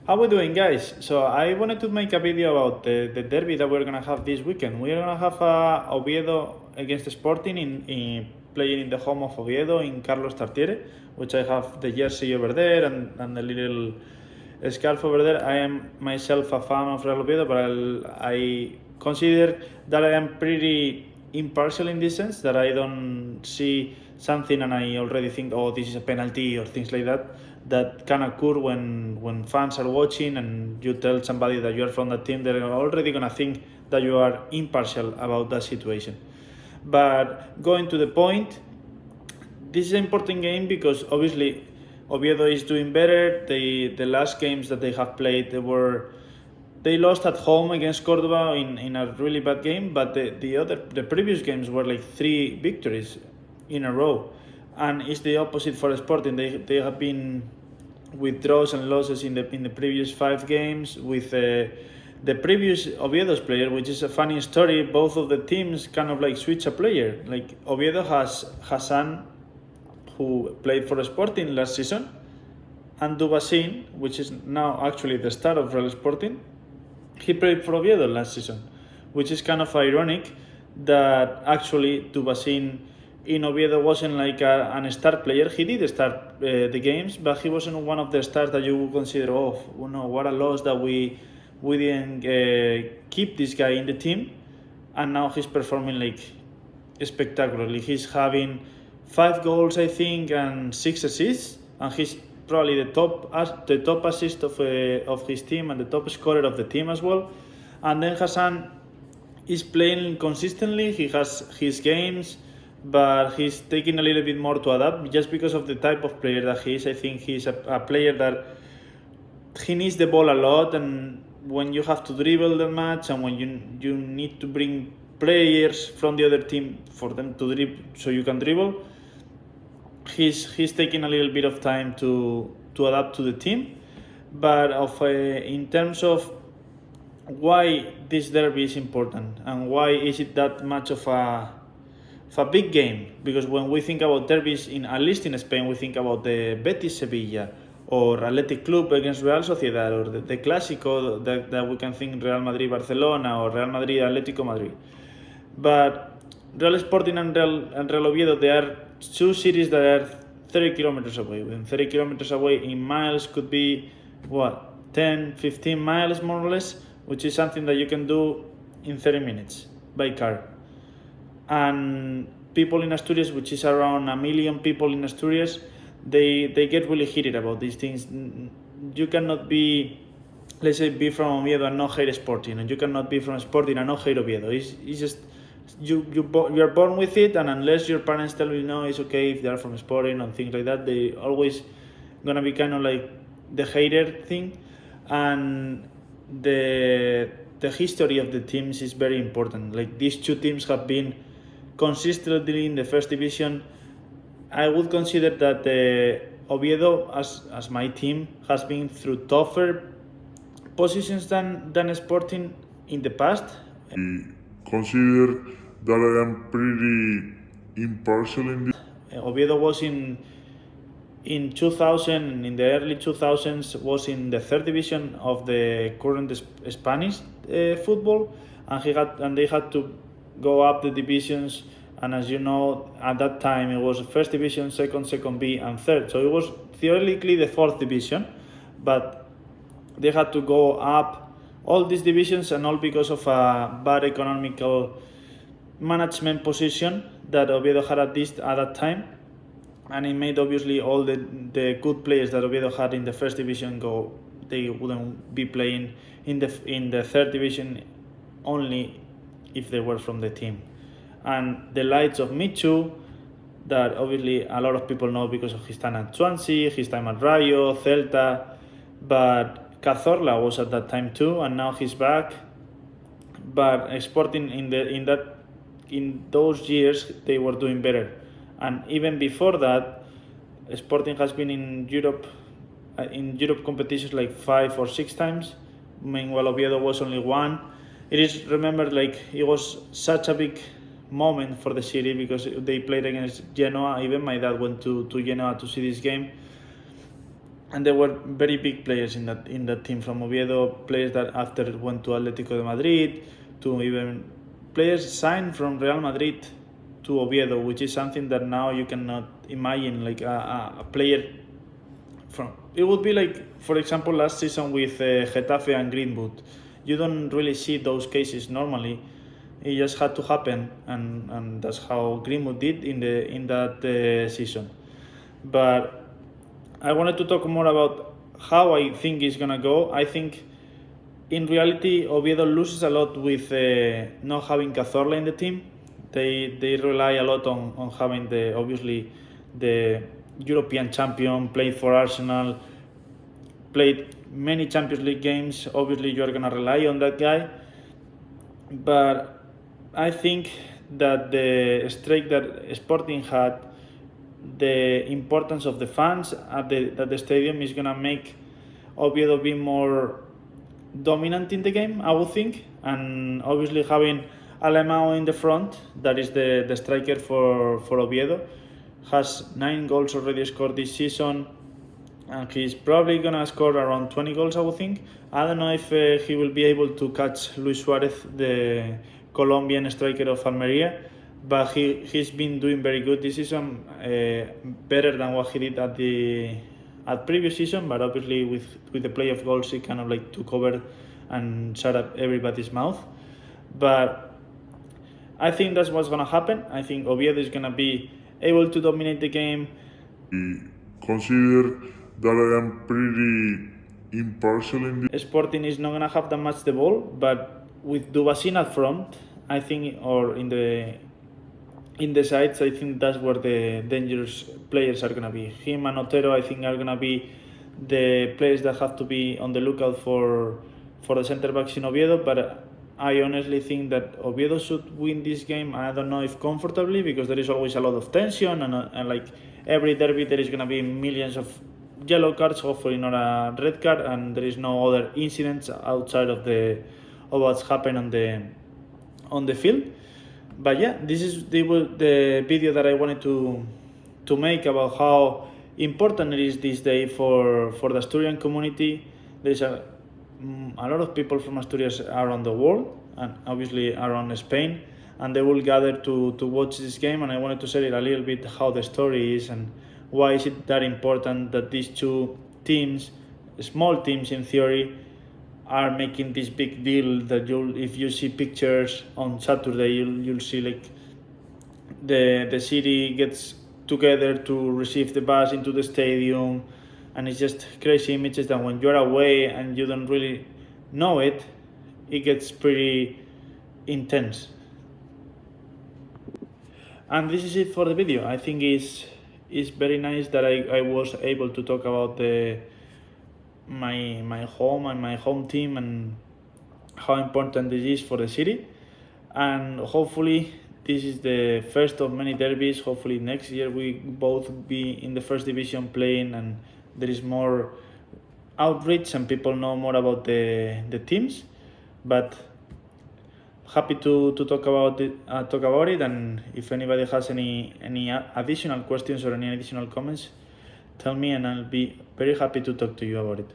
How we doing, guys? So I wanted to make a video about the derby that we're gonna have this weekend. We're gonna have Oviedo against Sporting in playing in the home of Oviedo in Carlos Tartiere, which I have the jersey over there and the little scarf over there. I am myself a fan of Real Oviedo, but I consider that I am pretty impartial in this sense, that I don't see something and I already think, oh, this is a penalty or things like that, that can occur when fans are watching and you tell somebody that you are from that team. They're already going to think that you are impartial about that situation. But going to the point, this is an important game because obviously Oviedo is doing better. The last games that they have played, they lost at home against Cordoba in a really bad game, but the previous games were like 3 victories in a row, and it's the opposite for Sporting. They have been with draws and losses in the previous 5 games with. The previous Oviedo's player, which is a funny story, both of the teams kind of like switch a player. Like Oviedo has Hassan, who played for Sporting last season, and Dubasin, which is now actually the star of Real Sporting, he played for Oviedo last season, which is kind of ironic that actually Dubasin in Oviedo wasn't like an star player. He did start the games, but he wasn't one of the stars that you would consider, oh, no, what a loss that we didn't keep this guy in the team. And now he's performing like spectacularly. He's having 5 goals, I think, and 6 assists, and he's probably the top assist of his team and the top scorer of the team as well. And then Hassan is playing consistently. He has his games, but he's taking a little bit more to adapt just because of the type of player that he is. I think he's a player that he needs the ball a lot, and when you have to dribble that much and when you need to bring players from the other team for them to dribble so you can dribble, he's taking a little bit of time to adapt to the team. But in terms of why this derby is important and why is it that much of a big game, because when we think about derbies, at least in Spain, we think about the Betis Sevilla or Athletic Club against Real Sociedad, or the Clásico that we can think Real Madrid Barcelona or Real Madrid Atletico Madrid. But Real Sporting and Real Oviedo, they are 2 cities that are 30 kilometers away. And 30 kilometers away in miles could be 10, 15 miles more or less, which is something that you can do in 30 minutes by car. And people in Asturias, which is around 1 million people in Asturias, they get really heated about these things. You cannot be, let's say, be from Oviedo and not hate Sporting, and you cannot be from Sporting and not hate Oviedo. It's just you are born with it, and unless your parents tell you no, it's okay if they are from Sporting and things like that, they always gonna be kind of like the hater thing. And the history of the teams is very important. Like, these 2 teams have been consistently in the first division. I would consider that Oviedo, as my team, has been through tougher positions than Sporting in the past. Consider that I am pretty impartial in this. Oviedo was in 2000, in the early 2000s, was in the 3rd division of the current Spanish football, and they had to go up the divisions. And as you know, at that time it was 1st division, 2nd B, and 3rd. So it was theoretically the 4th division, but they had to go up all these divisions, and all because of a bad economical management position that Oviedo had at that time. And it made obviously all the good players that Oviedo had in the 1st division go. They wouldn't be playing in the 3rd division only if they were from the team. And the likes of Michu, that obviously a lot of people know because of his time at Swansea, his time at Rayo, Celta, but Cazorla was at that time too, and now he's back. But Sporting in those years, they were doing better. And even before that, Sporting has been in Europe competitions like 5 or 6 times. Meanwhile, Oviedo was only 1. It is remembered like it was such a big moment for the city because they played against Genoa. Even my dad went to Genoa to see this game, and there were very big players in that team from Oviedo, players that after went to Atletico de Madrid, to even players signed from Real Madrid to Oviedo, which is something that now you cannot imagine, like a player from. It would be like, for example, last season with Getafe and Greenwood. You don't really see those cases normally. It just had to happen, and that's how Greenwood did in that season. But I wanted to talk more about how I think it's gonna go. I think in reality Oviedo loses a lot with not having Cazorla in the team. They rely a lot on having the European champion, played for Arsenal, played many Champions League games. Obviously you are gonna rely on that guy. But I think that the strike that Sporting had, the importance of the fans at the stadium is gonna make Oviedo be more dominant in the game, I would think, and obviously having Alemão in the front, that is the striker for Oviedo, has 9 goals already scored this season, and he's probably gonna score around 20 goals, I would think. I don't know if he will be able to catch Luis Suarez, the Colombian striker of Almeria, but he's been doing very good this season, better than what he did at previous season. But obviously with the play of goals, he kind of like took over and shut up everybody's mouth. But I think that's what's gonna happen. I think Oviedo is gonna be able to dominate the game. Consider that I am pretty impartial in this. Sporting is not gonna have that much the ball, but with Dubassin at front, I think, or in the sides, I think that's where the dangerous players are gonna be. Him and Otero, I think, are gonna be the players that have to be on the lookout for the centre backs in Oviedo. But I honestly think that Oviedo should win this game. I don't know if comfortably, because there is always a lot of tension, and like every derby there is gonna be millions of yellow cards, hopefully not a red card, and there is no other incidents outside of what's happened on the field. But yeah, this is the video that I wanted to make about how important it is this day for the Asturian community. There's a lot of people from Asturias around the world, and obviously around Spain, and they will gather to watch this game. And I wanted to share a little bit how the story is and why is it that important that these two teams, small teams in theory, are making this big deal. That if you see pictures on Saturday, you'll see like the city gets together to receive the bus into the stadium, and it's just crazy images that when you're away and you don't really know it, it gets pretty intense. And this is it for the video. I think it's very nice that I was able to talk about my home and my home team and how important this is for the city. And hopefully this is the first of many derbies. Hopefully next year we both be in the first division playing, and there is more outreach and people know more about the teams. But happy to talk about it, and if anybody has any additional questions or any additional comments, tell me and I'll be very happy to talk to you about it.